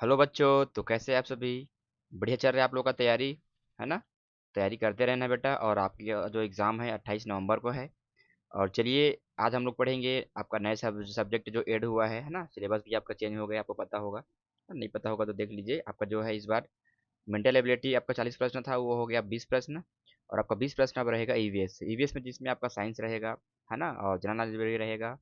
Hello बच्चों, तो कैसे हैं आप सभी। बढ़िया चल रहा है आप लोग का तैयारी, है ना। तैयारी करते रहना बेटा। और आपकी जो एग्ज़ाम है 28 नवंबर को है। और चलिए, आज हम लोग पढ़ेंगे आपका नया सब्जेक्ट जो ऐड हुआ है ना। सिलेबस भी आपका चेंज हो गया, आपको पता होगा। नहीं पता होगा तो देख लीजिए। आपका जो है इस बार मेंटल एबिलिटी आपका 40 प्रश्न था, वो हो गया 20 प्रश्न। और आपका 20 प्रश्न अब रहेगा ईवीएस। ईवीएस में जिसमें आपका साइंस रहेगा, है ना, और जनरल नॉलेज भी रहेगा।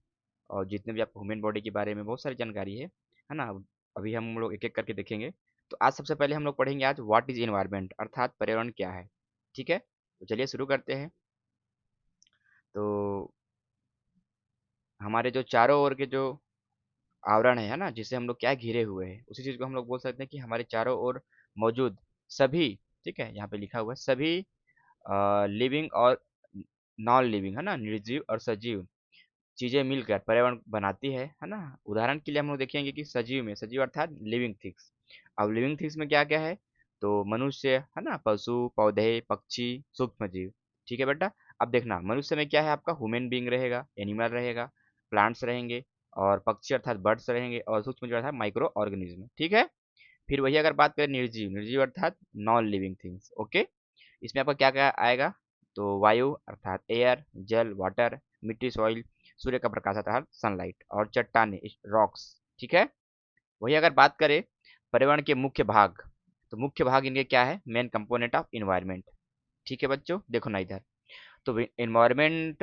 और जितने भी आपको ह्यूमन बॉडी के बारे में बहुत सारी जानकारी है ना। अभी हम लोग एक एक करके देखेंगे। तो आज सबसे पहले हम लोग पढ़ेंगे आज व्हाट इज इन्वायरमेंट, अर्थात पर्यावरण क्या है। ठीक है, तो चलिए शुरू करते हैं। तो हमारे जो चारों ओर के जो आवरण है ना, जिसे हम लोग क्या घिरे हुए हैं, उसी चीज़ को हम लोग बोल सकते हैं कि हमारे चारों ओर मौजूद सभी, ठीक है, यहाँ पे लिखा हुआ है सभी लिविंग और नॉन लिविंग, है ना, निर्जीव और सजीव चीजें मिलकर पर्यावरण बनाती है ना। उदाहरण के लिए हम लोग देखेंगे कि सजीव में, सजीव अर्थात लिविंग थिंग्स। अब लिविंग थिंग्स में क्या क्या है, तो मनुष्य, है ना, पशु पौधे पक्षी सूक्ष्म जीव। ठीक है बेटा। अब देखना, मनुष्य में क्या है, आपका ह्यूमन बीइंग रहेगा, एनिमल रहेगा, प्लांट्स रहेंगे, और पक्षी अर्थात बर्ड्स रहेंगे, और सूक्ष्म जीव अर्थात माइक्रो ऑर्गेनिज्म। ठीक है। फिर वही अगर बात करें निर्जीव, निर्जीव अर्थात नॉन लिविंग थिंग्स। ओके। इसमें आपका क्या क्या आएगा, तो वायु अर्थात एयर, जल वाटर, मिट्टी सॉइल, सूर्य का प्रकाश अर्थात सनलाइट, और चट्टाने रॉक्स। ठीक है। वही अगर बात करें पर्यावरण के मुख्य भाग, तो मुख्य भाग इनके क्या है, मेन कंपोनेंट ऑफ इन्वायरमेंट। ठीक है बच्चों, देखो ना इधर। तो इन्वायरमेंट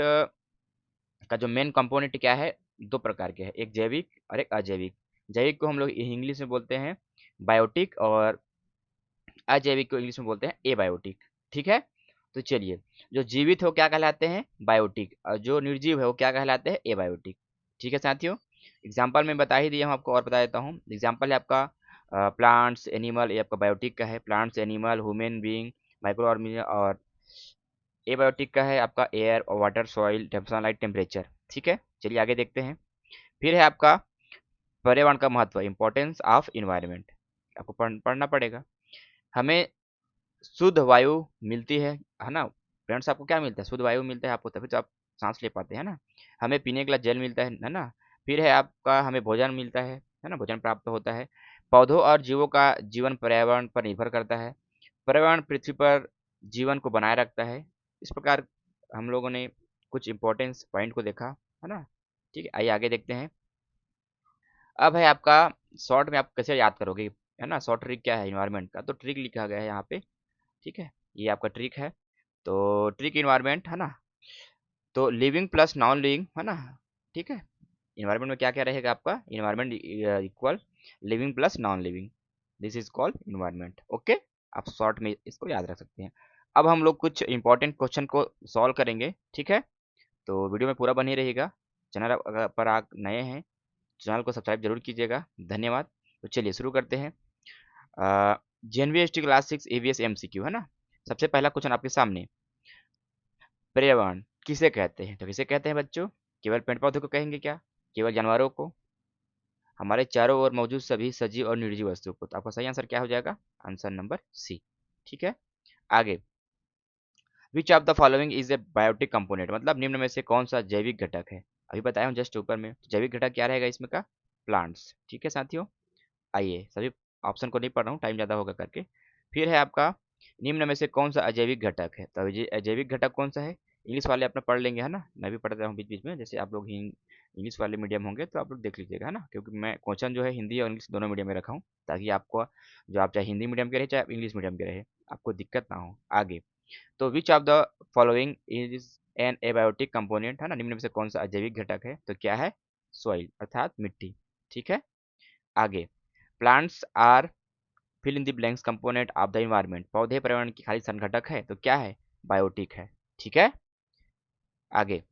का जो मेन कंपोनेंट क्या है, दो प्रकार के हैं, एक जैविक और एक अजैविक। जैविक को हम लोग इंग्लिश में बोलते हैं बायोटिक, और अजैविक को इंग्लिश में बोलते हैं एबायोटिक। ठीक है। तो चलिए, जो जीवित हो क्या कहलाते हैं, बायोटिक, और जो निर्जीव है वो क्या कहलाते हैं, एबायोटिक। ठीक है साथियों। एग्जाम्पल में बता ही दिया हूँ आपको, और बता देता हूँ। एग्जाम्पल है आपका प्लांट्स एनिमल, ये आपका बायोटिक का है, plants animal human being micro organism. और एबायोटिक का है आपका एयर और वाटर सॉइल सनलाइट टेम्परेचर। ठीक है, चलिए आगे देखते हैं। फिर है आपका पर्यावरण का महत्व, इंपॉर्टेंस ऑफ इन्वायरमेंट। आपको पढ़ना पड़ेगा। हमें शुद्ध वायु मिलती है ना। फ्रेंड्स, आपको क्या मिलता है, शुद्ध वायु मिलता है आपको, तभी तो आप सांस ले पाते हैं ना। हमें पीने के लिए जल मिलता है ना। फिर है आपका, हमें भोजन मिलता है ना, भोजन प्राप्त होता है। पौधों और जीवों का जीवन पर्यावरण पर निर्भर करता है। पर्यावरण पृथ्वी पर जीवन को बनाए रखता है। इस प्रकार हम लोगों ने कुछ इंपॉर्टेंस पॉइंट को देखा, है ना। ठीक है, आइए आगे देखते हैं। अब है आपका शॉर्ट में आप कैसे याद करोगे, है ना, शॉर्ट ट्रिक क्या है इन्वायरमेंट का, तो ट्रिक लिखा गया है यहाँ पे। ठीक है, ये आपका ट्रिक है। तो ट्रिक इन्वायरमेंट, है ना, तो लिविंग प्लस नॉन लिविंग, है ना। ठीक है। इन्वायरमेंट में क्या क्या रहेगा आपका, environment equal living plus non living, this is called environment. Okay. आप शॉर्ट में इसको याद रख सकते हैं। अब हम लोग कुछ इंपॉर्टेंट क्वेश्चन को सॉल्व करेंगे। ठीक है, तो वीडियो में पूरा बने रहेगा। चैनल अगर पर आप नए हैं, चैनल को सब्सक्राइब जरूर कीजिएगा। धन्यवाद। तो चलिए शुरू करते हैं। जेएनवी क्लास 6 ईवीएस एमसीक्यू, है ना। सबसे पहला क्वेश्चन आपके सामने, पर्यावरण किसे कहते हैं, तो किसे कहते हैं बच्चों, केवल पेड़ पौधों को कहेंगे क्या, केवल जानवरों को, हमारे चारों ओर मौजूद सभी सजीव और निर्जीव वस्तुओं को। तो आपका सही आंसर क्या हो जाएगा, आंसर नंबर सी। ठीक है। आगे, which of the following is a biotic component, मतलब निम्न में से कौन सा जैविक घटक है। अभी बताया हूँ जस्ट ऊपर में, तो जैविक घटक क्या रहेगा इसमें का, प्लांट्स। ठीक है साथियों। आइए, सभी ऑप्शन को नहीं पढ़ रहा हूँ, टाइम ज़्यादा होगा करके। फिर है आपका, निम्न में से कौन सा अजैविक घटक है, तो अजैविक घटक कौन सा है। इंग्लिश वाले अपना पढ़ लेंगे, है ना, मैं भी पढ़ता हूँ बीच बीच में, जैसे आप लोग इंग्लिश वाले मीडियम होंगे तो आप लोग देख लीजिएगा, है ना, क्योंकि मैं क्वेश्चन जो है हिंदी और इंग्लिश दोनों मीडियम में रखा हूँ, ताकि आपको, जो आप चाहे हिंदी मीडियम के रहे चाहे आप इंग्लिश मीडियम के रहे, आपको दिक्कत ना हो आगे। तो विच of the following is an abiotic component, है ना, निम्न में से कौन सा अजैविक घटक है, तो क्या है, सॉइल अर्थात मिट्टी। ठीक है। आगे, plants are fill in the blanks component of the environment, पौधे पर्यावरण की खाली संघटक है, तो क्या है, बायोटिक है। ठीक है। आगे,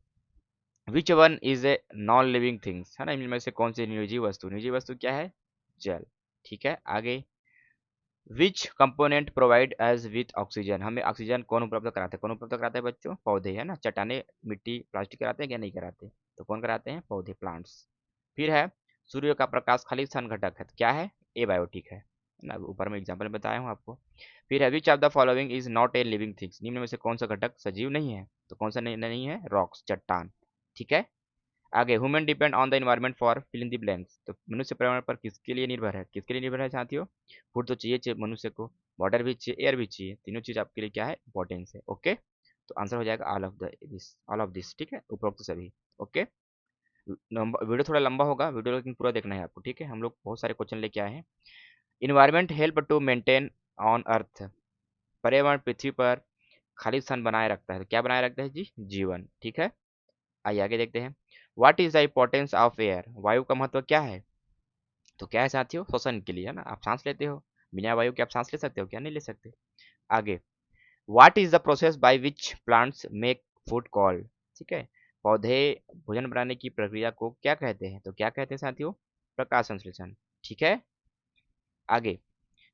which one is a non living things, है ना, इनमें से कौन सी निर्जीव वस्तु, निर्जीव वस्तु क्या है, जल। ठीक है। आगे, which component provide as with oxygen, हमें ऑक्सीजन कौन उपलब्ध कराते हैं, कौन उपलब्ध कराते हैं बच्चों, पौधे, है ना। चट्टाने मिट्टी प्लास्टिक कराते हैं क्या, नहीं कराते, तो कौन कराते हैं, पौधे प्लांट्स। फिर है, सूर्य का प्रकाश खाली सन घटक है, तो क्या है, एबायोटिक है ना, ऊपर में एग्जाम्पल बताया हूँ आपको। फिर है, विच of the following is not a living things, निम्न में से कौन सा घटक सजीव नहीं है, तो कौन सा नहीं है, रॉक्स चट्टान। ठीक है। आगे, human depend on the environment for fill in the blanks. तो मनुष्य पर्यावरण पर किसके लिए निर्भर है? किसके लिए निर्भर है साथियों? फूड तो चाहिए मनुष्य को, वाटर भी चाहिए, एयर भी चाहिए, तीनों चीज आपके लिए क्या है? इंपॉर्टेंस है। ओके, तो आंसर हो जाएगा ऑल ऑफ दिस, ठीक है, उपरोक्त सभी। ओके, वीडियो थोड़ा लंबा होगा, वीडियो लेकिन पूरा देखना है आपको, ठीक है। हम लोग बहुत सारे क्वेश्चन लेके आए हैं। Environment help to maintain on earth. पर्यावरण पृथ्वी पर खाली स्थान बनाए रखता है। तो क्या बनाए रखता है जी? जीवन, ठीक है। आइए आगे देखते हैं। What is the importance of air? वायु का महत्व क्या है? तो क्या है साथियों? श्वसन के लिए, है ना। आप सांस लेते हो, बिना वायु के आप सांस ले सकते हो क्या? नहीं ले सकते। आगे, what is the process by which plants make food called? ठीक है, पौधे भोजन बनाने की प्रक्रिया को क्या कहते हैं? तो क्या कहते हैं साथियों? प्रकाश संश्लेषण, ठीक है। आगे,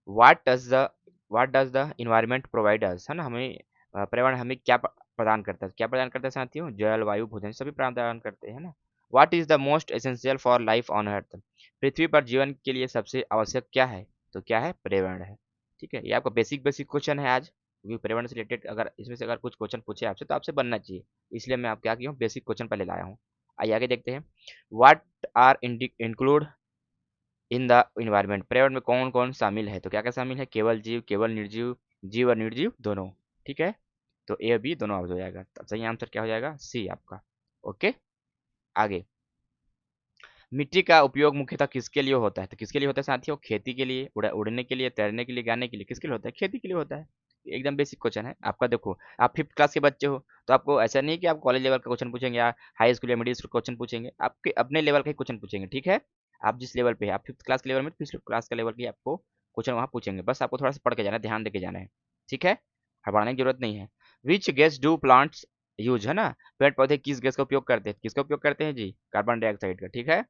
what does the what does the environment provide us? है ना, हमें पर्यावरण हमें क्या प्रदान करता है? क्या प्रदान करता है साथियों? जल, वायु, भोजन सभी प्रदान करते हैं ना। What is the most essential for life on earth? पृथ्वी पर जीवन के लिए सबसे आवश्यक क्या है? तो क्या है? पर्यावरण है, ठीक है। ये आपका बेसिक बेसिक क्वेश्चन है आज, क्योंकि पर्यावरण से रिलेटेड अगर इसमें से अगर कुछ क्वेश्चन पूछे आपसे तो आपसे बनना चाहिए, इसलिए मैं आप क्या किया हूँ, बेसिक क्वेश्चन पहले लाया हूँ। आइए आगे देखते हैं। What are include in the environment? पर्यावरण में कौन कौन शामिल है? तो क्या क्या शामिल है? केवल जीव, केवल निर्जीव, जीव और निर्जीव दोनों, ठीक है। तो ए बी दोनों हो जाएगा, तब सही आंसर क्या हो जाएगा? सी आपका। ओके, आगे, मिट्टी का उपयोग मुख्यतः किसके लिए होता है? तो किसके लिए होता है साथियों? खेती के लिए, उड़ने के लिए, तैरने के लिए, गाने के लिए, किसके लिए होता है? खेती के लिए होता है। एकदम बेसिक क्वेश्चन है आपका। देखो, आप 5th क्लास के बच्चे हो, तो आपको ऐसा नहीं कि आप कॉलेज लेवल का क्वेश्चन पूछेंगे या हाई स्कूल या मिडिल स्कूल क्वेश्चन पूछेंगे, आपके अपने लेवल का ही क्वेश्चन पूछेंगे, ठीक है। आप जिस लेवल पे है, आप 5th क्लास के लेवल में, 5th क्लास के लेवल की आपको क्वेश्चन वहाँ पूछेंगे, बस आपको थोड़ा सा पढ़ के जाना है, ध्यान दे के जाना है, ठीक है। हड़बड़ाने की जरूरत नहीं है। Which gas do plants use? है ना, पेड़ पौधे किस गैस का उपयोग करते हैं? किसका उपयोग करते हैं जी? कार्बन डाइऑक्साइड का, ठीक है।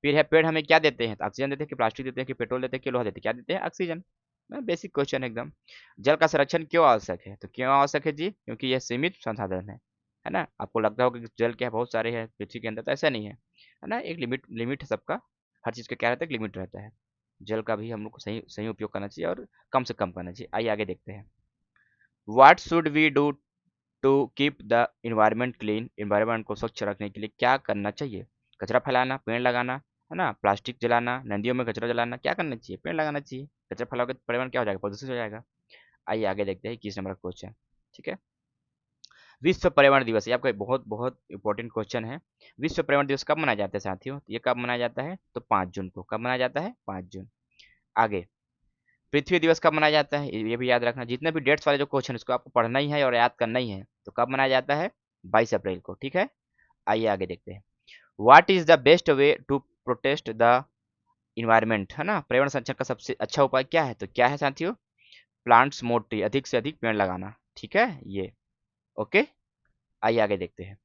फिर है, पेड़ हमें क्या देते हैं? तो ऑक्सीजन देते हैं, कि प्लास्टिक देते हैं, कि पेट्रोल देते हैं, कि लोहा देते हैं? क्या देते हैं? ऑक्सीजन। बेसिक क्वेश्चन एकदम। जल का संरक्षण क्यों आवश्यक है? तो क्यों आवश्यक है जी? क्योंकि यह सीमित संसाधन है ना। आपको लगता होगा कि जल क्या बहुत सारे हैं पृथ्वी के अंदर, तो ऐसा नहीं है ना। एक लिमिट लिमिट है सबका, हर चीज़ का क्या रहता है? लिमिट रहता है। जल का भी हम लोग को सही सही उपयोग करना चाहिए और कम से कम करना चाहिए। आइए आगे देखते हैं। What should we do to keep the environment clean? Environment को स्वच्छ रखने के लिए क्या करना चाहिए? कचरा फैलाना, पेड़ लगाना, है ना, प्लास्टिक जलाना, नदियों में कचरा जलाना, क्या करना चाहिए? पेड़ लगाना चाहिए। कचरा फैलाओगे तो पर्यावरण क्या हो जाएगा? प्रदूषित हो जाएगा। आइए आगे देखते हैं 21 नंबर का क्वेश्चन, ठीक है। विश्व पर्यावरण दिवस, ये आपका बहुत बहुत इंपॉर्टेंट क्वेश्चन है। विश्व पर्यावरण दिवस कब मनाया जाता है साथियों? तो ये कब मनाया जाता है? तो 5 जून को। कब मनाया जाता है? 5 जून। आगे, पृथ्वी दिवस कब मनाया जाता है? ये भी याद रखना, जितने भी डेट्स वाले जो क्वेश्चन है उसको आपको पढ़ना ही है और याद करना ही है। तो कब मनाया जाता है? 22 अप्रैल को, ठीक है। आइए आगे देखते हैं। What is the best way to protest the environment? है ना, पर्यावरण संरक्षण का सबसे अच्छा उपाय क्या है? तो क्या है साथियों? प्लांट्स मोर ट्री, अधिक से अधिक पेड़ लगाना, ठीक है ये। ओके, आइए आगे देखते हैं।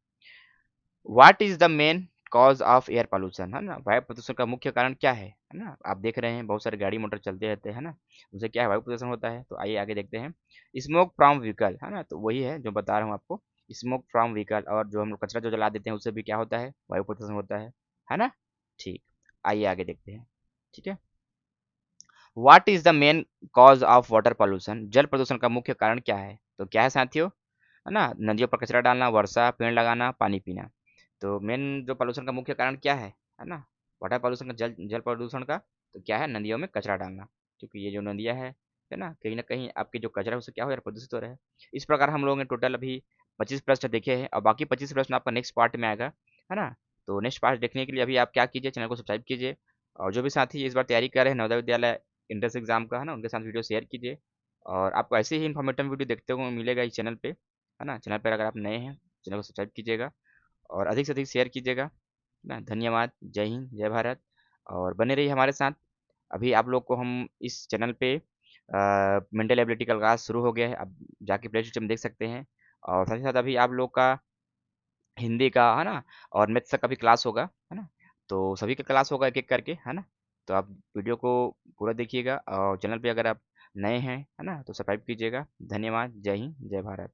What is the main cause of air pollution? है ना, वायु प्रदूषण का मुख्य कारण क्या है? ना, आप देख रहे हैं बहुत सारे गाड़ी मोटर चलते रहते हैं ना, उनसे क्या है? वायु प्रदूषण होता है। तो आइए आगे देखते हैं। स्मोक फ्रॉम व्हीकल, है ना, तो वही है जो बता रहा हूँ आपको। स्मोक फ्रॉम व्हीकल, और जो हम लोग कचरा जो जला देते हैं उससे भी क्या होता है? वायु प्रदूषण होता है ना। ठीक, आइए आगे देखते हैं, ठीक है। What is the main cause of water pollution? जल प्रदूषण का मुख्य कारण क्या है? तो क्या है साथियों? है ना, नदियों पर कचरा डालना, वर्षा, पेड़ लगाना, पानी पीना। तो मेन जो पॉल्यूशन का मुख्य कारण क्या है ना, वाटर पॉल्यूशन का, जल जल प्रदूषण का। तो क्या है? नदियों में कचरा डालना, क्योंकि ये जो नदियाँ है ना कहीं आपके जो कचरा है उससे क्या हो रहा है? प्रदूषित हो रहा है। इस प्रकार हम लोगों ने टोटल अभी 25 प्रश्न देखे हैं, और बाकी 25 प्रश्न आपका नेक्स्ट पार्ट में आएगा, है ना। तो नेक्स्ट पार्ट देखने के लिए अभी आप क्या कीजिए, चैनल को सब्सक्राइब कीजिए। और जो भी साथी इस बार तैयारी कर रहे हैं नवोदय विद्यालय एंट्रेंस एग्जाम का, है ना, उनके साथ वीडियो शेयर कीजिए। और आपको ऐसे ही इन्फॉर्मेटिव वीडियो देखते हुए मिलेगा इस चैनल पे, है ना। चैनल पर अगर आप नए हैं, चैनल को सब्सक्राइब कीजिएगा और अधिक से अधिक शेयर कीजिएगा, है ना। धन्यवाद, जय हिंद, जय भारत। और बने रहिए हमारे साथ। अभी आप लोग को हम इस चैनल पे मेंटल एबिलिटी का क्लास शुरू हो गया है, आप जाके प्ले स्टोर में देख सकते हैं। और साथ ही साथ अभी आप लोग का हिंदी का, है ना, और मैथ्स का भी क्लास होगा, है ना। तो सभी का क्लास होगा एक एक करके, है ना। तो आप वीडियो को पूरा देखिएगा, और चैनल पे अगर आप नए हैं, है ना, तो सब्सक्राइब कीजिएगा। धन्यवाद, जय हिंद, जय भारत।